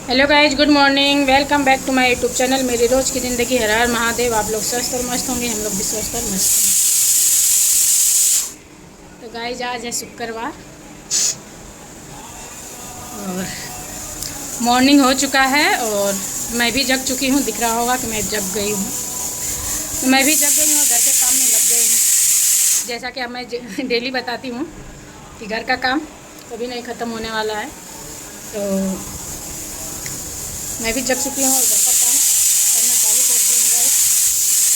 Hello guys, good morning. Welcome back to my YouTube channel मेरी रोज़ की ज़िंदगी। हर हर महादेव। आप लोग स्वस्थ और मस्त होंगे, हम लोग भी स्वस्थ और मस्त हैं। तो गाइज आज है शुक्रवार और मॉर्निंग हो चुका है और मैं भी जग चुकी हूँ। दिख रहा होगा कि मैं जग गई हूँ। तो मैं भी जग गई हूँ, घर के काम में लग गई हूँ। जैसा कि अब मैं डेली बताती हूँ कि घर का काम कभी नहीं ख़त्म होने वाला है। तो मैं भी जग चुकी हूँ और घर का काम करना चालू कर दी हूँ गाइस।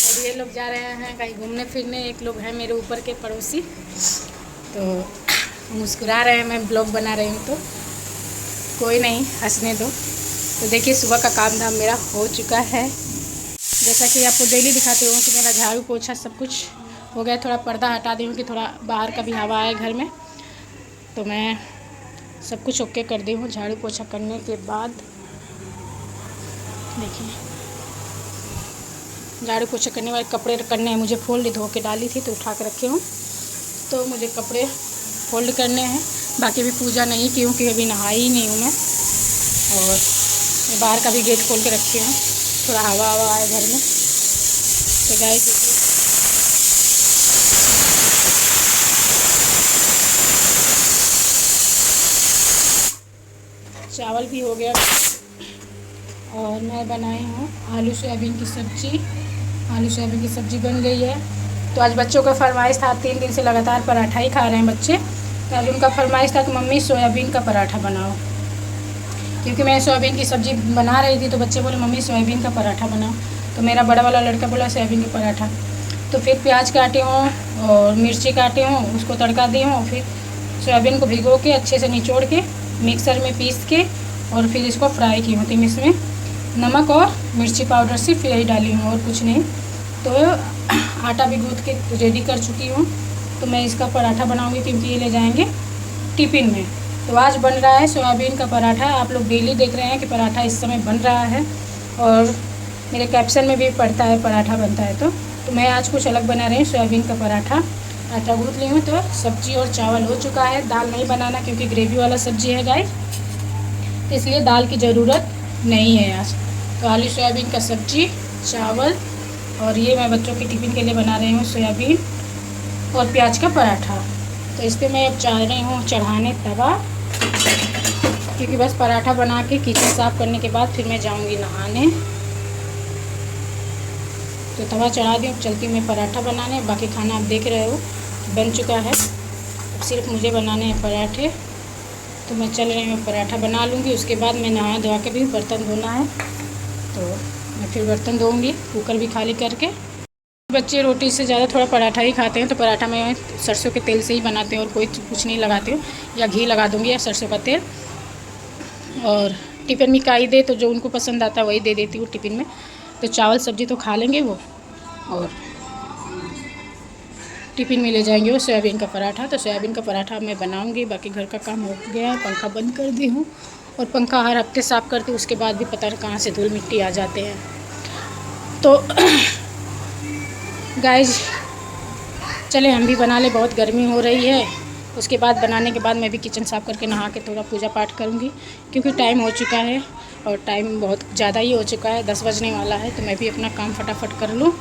और ये लोग जा रहे हैं कहीं घूमने फिरने। एक लोग हैं मेरे ऊपर के पड़ोसी, तो मुस्कुरा रहे हैं। मैं ब्लॉग बना रही हूँ तो कोई नहीं, हंसने दो। तो देखिए सुबह का काम धाम मेरा हो चुका है। जैसा कि आपको डेली दिखाती हूँ कि मेरा झाड़ू पोछा सब कुछ हो गया। थोड़ा पर्दा हटा दी हूँ कि थोड़ा बाहर का भी हवा आए घर में। तो मैं सब कुछ ओके कर दी हूँ। झाड़ू पोछा करने के बाद देखिए झाड़ू पोछा करने वाले कपड़े करने हैं मुझे। फोल्ड धो के डाली थी तो उठा के रखे हूँ, तो मुझे कपड़े फोल्ड करने हैं। बाकी भी पूजा नहीं की हूँ क्योंकि अभी नहाई ही नहीं हूँ मैं। और बाहर का भी गेट खोल के रखी हूँ, थोड़ा हवा हवा आए घर में। तो गाइस देखिए चावल भी हो गया और मैं बनाई हूँ आलू सोयाबीन की सब्ज़ी। आलू सोयाबीन की सब्ज़ी बन गई है। तो आज बच्चों का फरमाइश था, 3 दिन से लगातार पराठा ही खा रहे हैं बच्चे। तो आज उनका फरमाइश था कि मम्मी सोयाबीन का पराठा बनाओ। क्योंकि मैं सोयाबीन की सब्ज़ी बना रही थी तो बच्चे बोले मम्मी सोयाबीन का पराठा बनाओ। तो मेरा बड़ा वाला लड़का बोला सोयाबीन का पराठा। तो फिर प्याज काटी हूँ और मिर्ची काटी हूँ, उसको तड़का दी हूँ। फिर सोयाबीन को भिगो के अच्छे से निचोड़ के मिक्सर में पीस के और फिर इसको फ्राई की हूँ। तो इसमें नमक और मिर्ची पाउडर सिर्फ यही डाली हूँ और कुछ नहीं। तो आटा भी गूँथ के रेडी कर चुकी हूँ। तो मैं इसका पराठा बनाऊँगी क्योंकि ये ले जाएंगे टिफ़िन में। तो आज बन रहा है सोयाबीन का पराठा। आप लोग डेली देख रहे हैं कि पराठा इस समय बन रहा है और मेरे कैप्शन में भी पड़ता है पराठा बनता है। तो मैं आज कुछ अलग बना रही हूँ, सोयाबीन का पराठा। आटा गूँथ ली हूँ। तो सब्जी और चावल हो चुका है। दाल नहीं बनाना क्योंकि ग्रेवी वाला सब्जी है गाइस, तो इसलिए दाल की ज़रूरत नहीं है आज। तो आलू सोयाबीन का सब्जी, चावल और ये मैं बच्चों के टिफ़िन के लिए बना रही हूँ सोयाबीन और प्याज का पराठा। तो इस पर मैं अब चाह रही हूँ चढ़ाने तवा, क्योंकि बस पराठा बना के किचन साफ़ करने के बाद फिर मैं जाऊँगी नहाने। तो तवा चढ़ा दी, चलती हूँ मैं पराठा बनाने। बाकी खाना आप देख रहे हो बन चुका है, अब सिर्फ मुझे बनाने हैं पराठे। तो मैं चल रही हूँ पराठा बना लूँगी। उसके बाद मैं नहा धोवा के भी बर्तन धोना है, तो मैं फिर बर्तन धोऊँगी, कुकर भी खाली करके। बच्चे रोटी से ज़्यादा थोड़ा पराठा ही खाते हैं, तो पराठा मैं सरसों के तेल से ही बनाती हूँ और कोई कुछ नहीं लगाती हूँ। या घी लगा दूँगी या सरसों का तेल। और टिफ़िन में काई दे तो जो उनको पसंद आता है वही दे देती हूँ टिफ़िन में। तो चावल सब्ज़ी तो खा लेंगे वो और टिफ़िन में ले जाएंगे वो सोयाबीन का पराठा। तो सोयाबीन का पराठा मैं बनाऊंगी। बाकी घर का काम हो गया, पंखा बंद कर दी हूँ और पंखा हर हफ्ते साफ़ करती हूँ। उसके बाद भी पता नहीं कहाँ से धूल मिट्टी आ जाते हैं। तो गाइस चले हम भी बना ले, बहुत गर्मी हो रही है। उसके बाद बनाने के बाद मैं भी किचन साफ़ करके नहा के थोड़ा पूजा पाठ करूँगी, क्योंकि टाइम हो चुका है और टाइम बहुत ज़्यादा ही हो चुका है, 10 बजने वाला है। तो मैं भी अपना काम फटाफट कर लूँ।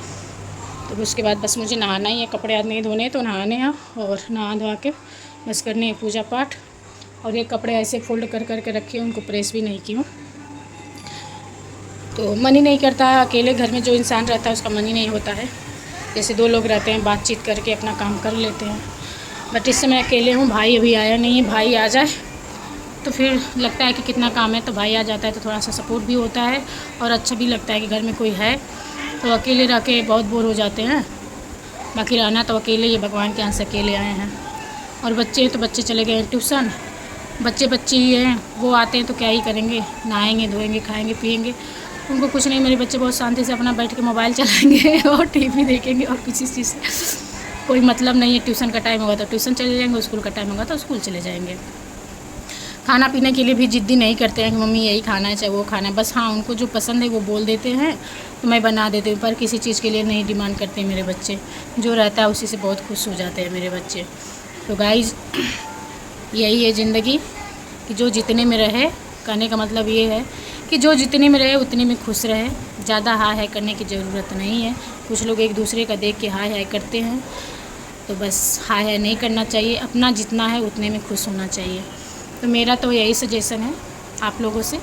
तो उसके बाद बस मुझे नहाना ही है, कपड़े आज नहीं धोने तो नहाने हैं और नहा धोवा के बस करने हैं पूजा पाठ। और ये कपड़े ऐसे फोल्ड कर करके रखे हैं, उनको प्रेस भी नहीं की हूँ। तो मन ही नहीं करता है, अकेले घर में जो इंसान रहता है उसका मन ही नहीं होता है। जैसे 2 लोग रहते हैं, बातचीत करके अपना काम कर लेते हैं। बट इस समय अकेले हूँ, भाई अभी आया नहीं है। भाई आ जाए तो फिर लगता है कि कितना काम है। तो भाई आ जाता है तो थोड़ा सा सपोर्ट भी होता है और अच्छा भी लगता है कि घर में कोई है। तो अकेले रह के बहुत बोर हो जाते हैं। बाकी रहना तो अकेले ही, भगवान के यहाँ से अकेले आए हैं। और बच्चे तो बच्चे चले गए हैं ट्यूशन। बच्चे ही हैं, वो आते हैं तो क्या ही करेंगे, नहाएंगे धोएंगे खाएंगे पिएंगे। उनको कुछ नहीं, मेरे बच्चे बहुत शांति से अपना बैठ के मोबाइल चलाएंगे और टीवी देखेंगे और किसी चीज़ से कोई मतलब नहीं है। ट्यूशन का टाइम होगा तो ट्यूशन चले जाएंगे, स्कूल का टाइम होगा तो स्कूल चले जाएंगे। खाना पीने के लिए भी ज़िद्दी नहीं करते हैं कि मम्मी यही खाना है चाहे वो खाना है। बस हाँ, उनको जो पसंद है वो बोल देते हैं तो मैं बना देती हूँ, पर किसी चीज़ के लिए नहीं डिमांड करते मेरे बच्चे। जो रहता है उसी से बहुत खुश हो जाते हैं मेरे बच्चे। तो गाइज़ यही है ज़िंदगी कि जो जितने में रहे। कहने का मतलब ये है कि जो जितने में रहे उतने में खुश रहे, ज़्यादा हाय हाय करने की ज़रूरत नहीं है। कुछ लोग एक दूसरे का देख के हाय हाय करते हैं, तो बस हाय हाय नहीं करना चाहिए, अपना जितना है उतने में खुश होना चाहिए। तो मेरा तो यही सजेशन है आप लोगों से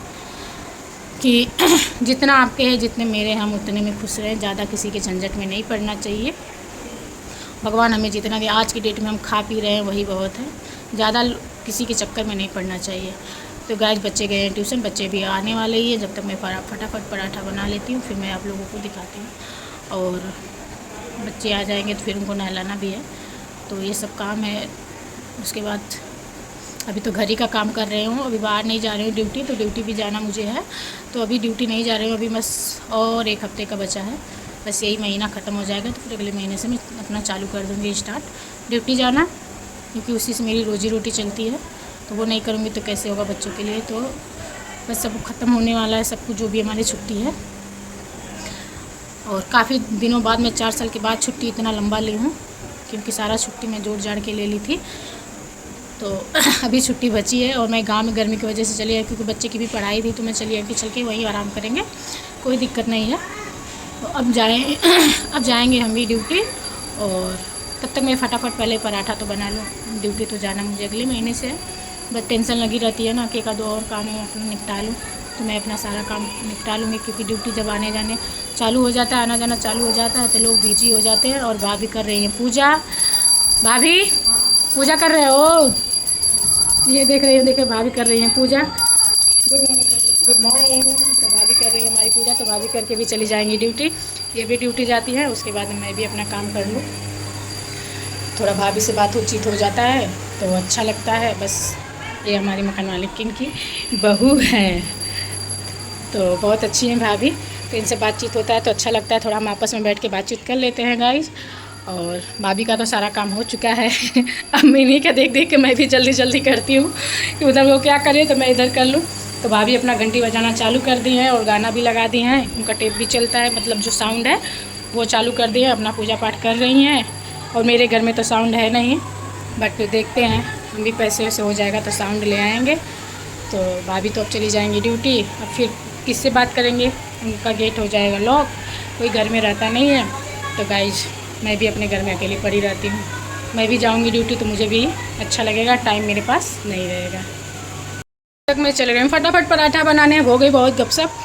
कि जितना आपके हैं जितने मेरे हम उतने में खुश रहें, ज़्यादा किसी के झंझट में नहीं पड़ना चाहिए। भगवान हमें जितना दिया, आज की डेट में हम खा पी रहे हैं वही बहुत है, ज़्यादा किसी के चक्कर में नहीं पड़ना चाहिए। तो गाइस बच्चे गए हैं ट्यूशन, बच्चे भी आने वाले ही हैं। जब तक मैं फटाफट पराठा बना लेती हूँ, फिर मैं आप लोगों को दिखाती हूँ। और बच्चे आ जाएंगे तो फिर उनको नहलाना भी है, तो ये सब काम है। उसके बाद अभी तो घर ही का काम कर रही हूँ, अभी बाहर नहीं जा रही हूँ ड्यूटी, तो ड्यूटी भी जाना मुझे है, तो अभी ड्यूटी नहीं जा रही हूँ। अभी बस और 1 हफ्ते का बचा है, बस यही महीना ख़त्म हो जाएगा तो फिर अगले महीने से मैं अपना चालू कर दूँगी स्टार्ट ड्यूटी जाना, क्योंकि उसी से मेरी रोजी रोटी चलती है। तो वो नहीं करूँगी तो कैसे होगा बच्चों के लिए। तो बस सब ख़त्म होने वाला है सब कुछ, जो भी हमारी छुट्टी है। और काफ़ी दिनों बाद मैं 4 साल के बाद छुट्टी इतना लंबा ली हूँ, क्योंकि सारा छुट्टी मैं जोड़ जाड़ के ले ली थी। तो अभी छुट्टी बची है और मैं गांव में गर्मी की वजह से चली आई, क्योंकि बच्चे की भी पढ़ाई थी, तो मैं चली आई कि चल के वहीं आराम करेंगे, कोई दिक्कत नहीं है। तो अब जाएंगे हम भी ड्यूटी, और तब तक मैं फटाफट पहले पराठा तो बना लूँ। ड्यूटी तो जाना मुझे अगले महीने से है, बस टेंशन लगी रहती है ना कि एक 2 और काम है अपना निपटा लूँ, तो मैं अपना सारा काम निपटा लूँगी। क्योंकि ड्यूटी जब आने जाने चालू हो जाता है, आना जाना चालू हो जाता है, तो लोग बिजी हो जाते हैं। और भाभी कर रही हैं पूजा, भाभी पूजा कर रहे हो, ये देख रही हो, देखे भाभी कर रही हैं पूजा। Good morning. तो भाभी कर रही है हमारी पूजा, तो भाभी करके भी चली जाएंगी ड्यूटी, ये भी ड्यूटी जाती है। उसके बाद मैं भी अपना काम कर लूँ, थोड़ा भाभी से बातचीत हो जाता है तो अच्छा लगता है। बस ये हमारी मकान मालिक की बहू है, तो बहुत अच्छी है भाभी, तो इनसे बातचीत होता है तो अच्छा लगता है। थोड़ा हम आपस में बैठ के बातचीत कर लेते हैं गाइस। और भाभी का तो सारा काम हो चुका है अब मिनी का देख देख के मैं भी जल्दी जल्दी करती हूँ कि उधर वो क्या करे तो मैं इधर कर लूँ। तो भाभी अपना घंटी बजाना चालू कर दी हैं और गाना भी लगा दिए हैं, उनका टेप भी चलता है, मतलब जो साउंड है वो चालू कर दिए हैं, अपना पूजा पाठ कर रही हैं। और मेरे घर में तो साउंड है नहीं, बट देखते हैं हम भी पैसे वैसे हो जाएगा तो साउंड ले आएंगे। तो भाभी तो अब चली जाएंगी ड्यूटी, अब फिर किससे बात करेंगे, उनका गेट हो जाएगा लॉक, कोई घर में रहता नहीं है। तो गाइज मैं भी अपने घर में अकेली पड़ी रहती हूँ, मैं भी जाऊँगी ड्यूटी तो मुझे भी अच्छा लगेगा, टाइम मेरे पास नहीं रहेगा। तक मैं चले गई हूँ फटाफट पराठा बनाने, हो गई बहुत गपशप।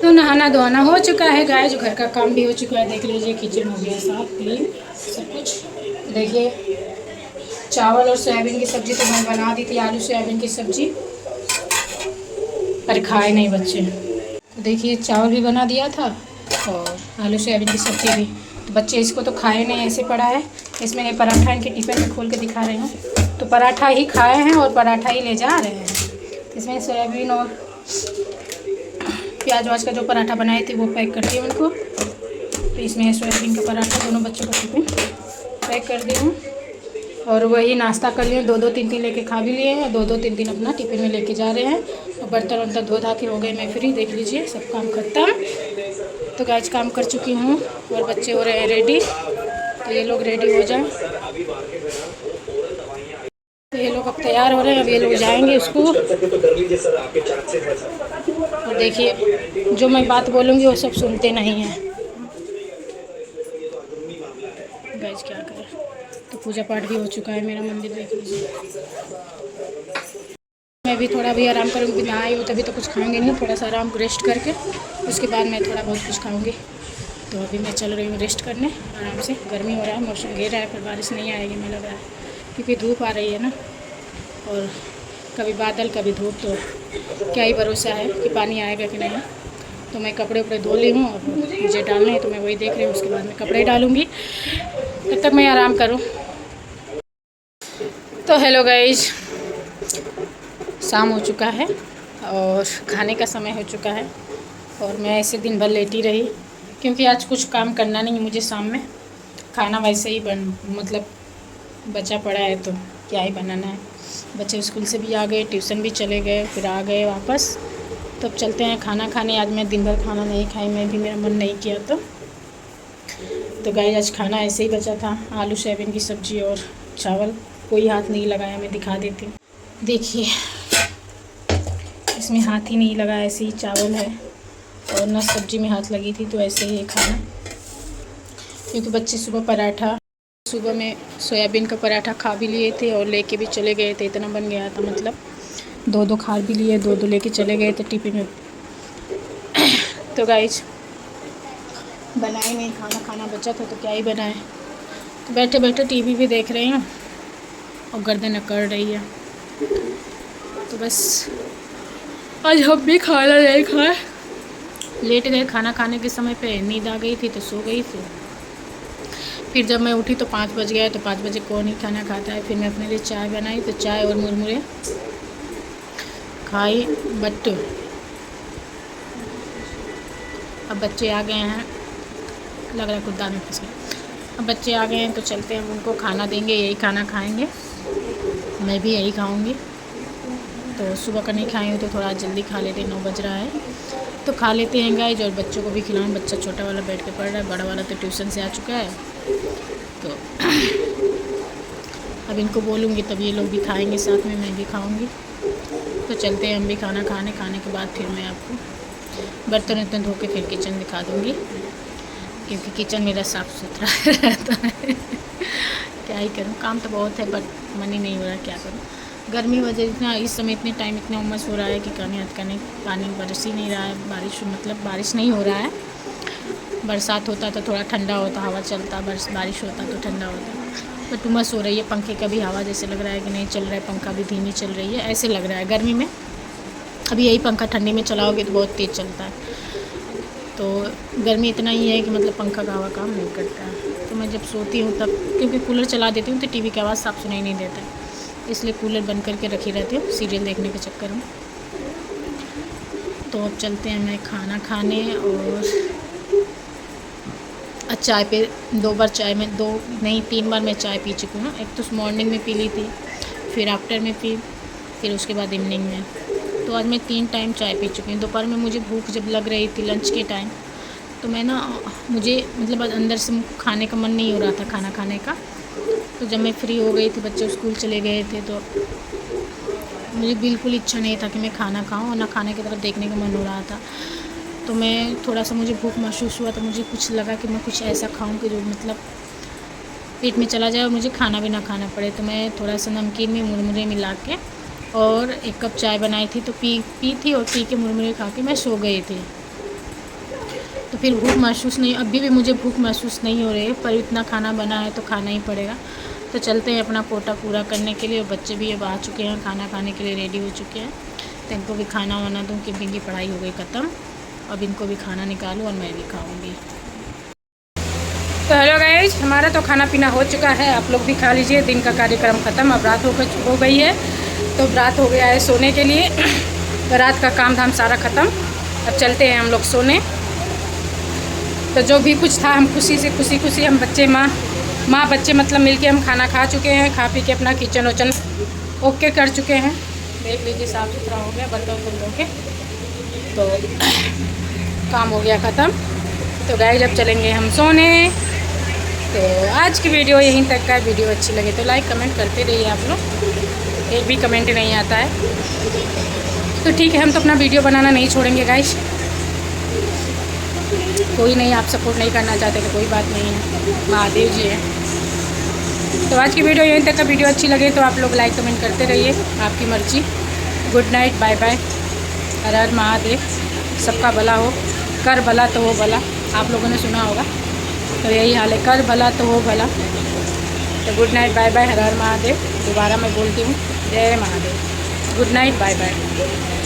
तो नहाना धोना हो चुका है गाइस, घर का काम भी हो चुका है, देख लीजिए किचन हो गया साफ क्लीन सब कुछ। देखिए चावल और सोयाबीन की सब्ज़ी तो मैं बना दी थी, आलू सोयाबीन की सब्ज़ी, पर खाए नहीं बच्चे। तो देखिए चावल भी बना दिया था और आलू सोयाबीन की सब्ज़ी भी, तो बच्चे इसको तो खाए नहीं, ऐसे पड़ा है। इसमें ये पराठा इनके टिफिन में खोल के दिखा रही हूँ, तो पराठा ही खाए हैं और पराठा ही ले जा रहे हैं। इसमें सोयाबीन और प्याज वाज का जो पराठा बनाए थे वो पैक कर दिया उनको, तो इसमें सोयाबीन का पराठा दोनों बच्चों को टिफिन पैक कर दी हूँ। और वही नाश्ता कर लिए, 2-2 3-3 लेके खा भी लिए हैं, 2-2 3-3 अपना टिफिन में लेके जा रहे हैं। और बर्तन वर्तन धो धा के हो गए मैं फ्री, देख लीजिए सब काम खत्म। तो गाइस काम कर चुकी हूँ और बच्चे हो रहे हैं रेडी, तो ये लोग रेडी हो जाएं। तो ये लोग अब तैयार हो रहे हैं, अब ये लोग जाएंगे स्कूल। और देखिए जो मैं बात बोलूँगी वो सब सुनते नहीं हैं गाइस, क्या करें। तो पूजा पाठ भी हो चुका है मेरा, मंदिर देख लीजिए। मैं भी थोड़ा भी आराम करूँगी, मैं आई हूँ तभी तो कुछ खाऊंगी नहीं, थोड़ा सा आराम रेस्ट करके उसके बाद मैं थोड़ा बहुत कुछ खाऊंगी। तो अभी मैं चल रही हूँ रेस्ट करने आराम से। गर्मी हो रहा है, मौसम घेर रहा है, पर बारिश नहीं आएगी मैं लग रहा है, क्योंकि धूप आ रही है ना, और कभी बादल कभी धूप, तो क्या ही भरोसा है कि पानी आएगा कि नहीं। तो मैं कपड़े उपड़े धो ली हूँ और मुझे डालने हैं, तो मैं वही देख रही हूँ, उसके बाद मैं कपड़े डालूँगी, तब तक मैं आराम करूँ। तो हेलो गाइज, शाम हो चुका है और खाने का समय हो चुका है, और मैं ऐसे दिन भर लेटी रही, क्योंकि आज कुछ काम करना नहीं है मुझे शाम में। खाना वैसे ही मतलब बचा पड़ा है, तो क्या ही बनाना है। बच्चे स्कूल से भी आ गए, ट्यूशन भी चले गए, फिर आ गए वापस, तो अब चलते हैं खाना खाने। आज मैं दिन भर खाना नहीं खाई, मैं भी, मेरा मन नहीं किया। तो गाइस आज खाना ऐसे ही बचा था, आलू सोयाबीन की सब्ज़ी और चावल, कोई हाथ नहीं लगाया, मैं दिखा देती हूँ। देखिए इसमें हाथ ही नहीं लगा, ऐसे ही चावल है और ना सब्जी में हाथ लगी थी, तो ऐसे ही है खाना। क्योंकि बच्चे सुबह में सोयाबीन का पराठा खा भी लिए थे और लेके भी चले गए थे, इतना बन गया था, मतलब 2-2 खा भी लिए, 2-2 लेके चले गए थे टिफिन में। तो गाइस बनाए नहीं, खाना बचा था तो क्या ही बनाए। तो बैठे बैठे टीवी भी देख रही हूँ और गर्दन अकड़ रही है। तो बस आज हम भी खाना नहीं खाए, लेट गए। खाना खाने के समय पे नींद आ गई थी तो सो गई थी। फिर जब मैं उठी तो 5 बज गया, तो 5 बजे कौन ही खाना खाता है। फिर मैं अपने लिए चाय बनाई, तो चाय और मुरमुरे खाई। बट अब बच्चे आ गए हैं, लग रहा है कुत्ता में फंस गया। अब बच्चे आ गए हैं तो चलते हैं, उनको खाना देंगे, यही खाना खाएंगे, मैं भी यही खाऊंगी। तो सुबह का नहीं खाई हूँ तो थोड़ा जल्दी खा लेते, 9 बज रहा है तो खा लेते हैं गाइस। और बच्चों को भी खिलाऊँ, बच्चा छोटा वाला बैठ के पढ़ रहा है, बड़ा वाला तो ट्यूशन से आ चुका है। तो अब इनको बोलूँगी तब ये लोग भी खाएंगे साथ में, मैं भी खाऊँगी। तो चलते हैं हम भी खाने के बाद फिर मैं आपको बर्तन धो के फिर किचन दिखा दूँगी, क्योंकि किचन मेरा साफ़ सुथरा रहता है। क्या ही करूँ, काम तो बहुत है बट मन ही नहीं हो रहा, क्या करूँ। गर्मी वजह इतना, इस समय इतने टाइम इतना उमस हो रहा है कि कहने हद का नहीं, पानी बरस ही नहीं रहा है, बारिश नहीं हो रहा है। बरसात होता तो थोड़ा ठंडा होता, हवा चलता, बारिश होता तो ठंडा होता, बट उमस हो रही है। पंखे का भी हवा जैसे लग रहा है कि नहीं चल रहा है, पंखा भी धीमी चल रही है, ऐसे लग रहा है गर्मी में। अभी यही पंखा ठंडी में चलाओगे तो बहुत तेज़ चलता है। तो गर्मी इतना ही है कि मतलब पंखा का हवा काम नहीं करता है। तो मैं जब सोती हूँ तब, क्योंकि कूलर चला देती हूँ तो टीवी की आवाज़ साफ सुनाई नहीं देता है, इसलिए कूलर बंद करके रखी रहती हूँ सीरियल देखने के चक्कर में। तो अब चलते हैं मैं खाना खाने। और चाय पे 2 बार चाय में 3 बार मैं चाय पी चुकी हूँ। एक तो मॉर्निंग में पी ली थी, फिर आफ्टर में पी, फिर उसके बाद इवनिंग में। तो आज मैं 3 टाइम चाय पी चुकी हूँ। दोपहर में मुझे भूख जब लग रही थी लंच के टाइम, तो मैं ना, मुझे मतलब अंदर से खाने का मन नहीं हो रहा था, खाना खाने का। तो जब मैं फ्री हो गई थी, बच्चे स्कूल चले गए थे, तो मुझे बिल्कुल इच्छा नहीं था कि मैं खाना खाऊं, और ना खाने की तरफ देखने का मन हो रहा था। तो मैं थोड़ा सा, मुझे भूख महसूस हुआ तो मुझे कुछ लगा कि मैं कुछ ऐसा खाऊं कि जो मतलब पेट में चला जाए और मुझे खाना भी ना खाना पड़े। तो मैं थोड़ा सा नमकीन में मुरमुरे मिला के और 1 कप चाय बनाई थी, तो पी थी, और पी के मुरमुरे खा के मैं सो गई थी। तो फिर भूख महसूस नहीं, अभी भी मुझे भूख महसूस नहीं हो रही है, पर इतना खाना बना है तो खाना ही पड़ेगा। तो चलते हैं अपना कोटा पूरा करने के लिए। और बच्चे भी अब आ चुके हैं, खाना खाने के लिए रेडी हो चुके हैं, तो इनको भी खाना वाना दूँ, कि इनकी पढ़ाई हो गई ख़त्म। अब इनको भी खाना निकालूँ और मैं भी खाऊँगी। तो हेलो गाइज, हमारा तो खाना पीना हो चुका है, आप लोग भी खा लीजिए। दिन का कार्यक्रम ख़त्म, अब रात हो गई है, तो रात हो गया है सोने के लिए। तो रात का काम धाम सारा ख़त्म, अब चलते हैं हम लोग सोने। तो जो भी कुछ था, हम खुशी हम बच्चे माँ बच्चे मतलब मिलके हम खाना खा चुके हैं। खा पी के अपना किचन वचन ओके कर चुके हैं, देख लीजिए साफ़ सुथरा हो गया, बर्तन धो के तो काम हो गया ख़त्म। तो गाइस अब चलेंगे हम सोने। तो आज की वीडियो यहीं तक का। वीडियो अच्छी लगे तो लाइक कमेंट करते रहिए आप लोग, एक भी कमेंट नहीं आता है तो ठीक है, हम तो अपना वीडियो बनाना नहीं छोड़ेंगे गाइस। कोई नहीं, आप सपोर्ट नहीं करना चाहते तो कोई बात नहीं है, महादेव जी है। तो आज की वीडियो यहीं तक का। वीडियो अच्छी लगे तो आप लोग लाइक कमेंट करते रहिए, आपकी मर्जी। Good night, bye bye, Har Har Mahadev. सबका भला हो, कर भला तो हो भला, आप लोगों ने सुना होगा, तो यही हाल है, कर भला तो हो भला। तो good night, bye bye, Har Har Mahadev. दोबारा मैं बोलती हूँ, जय Mahadev. Good night, bye bye.